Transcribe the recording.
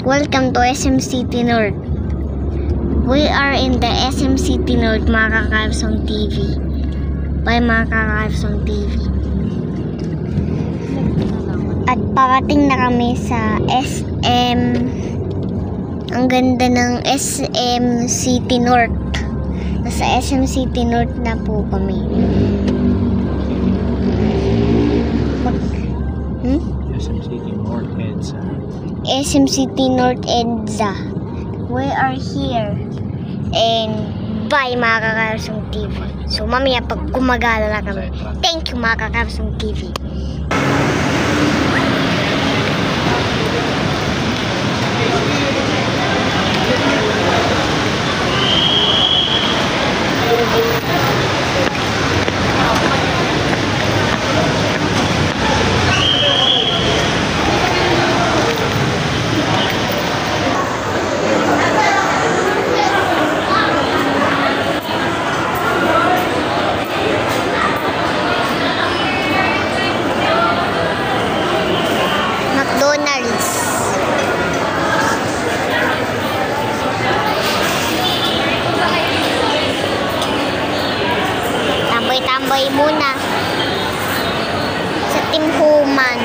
Welcome to SM City North. We are in the SM City North, mga ka-Carlson TV. By mga ka-Carlson TV. At parating na kami sa SM. Ang ganda ng SM City North. Nasa SM City North na po kami. SM City North EDSA. SM City North EDSA. We are here. And bye mga ka-Carlson TV. So mamaya pag gumagala na kami. Thank you mga ka-Carlson TV. McDonald's. Tambay-tambay muna sa Tim Human.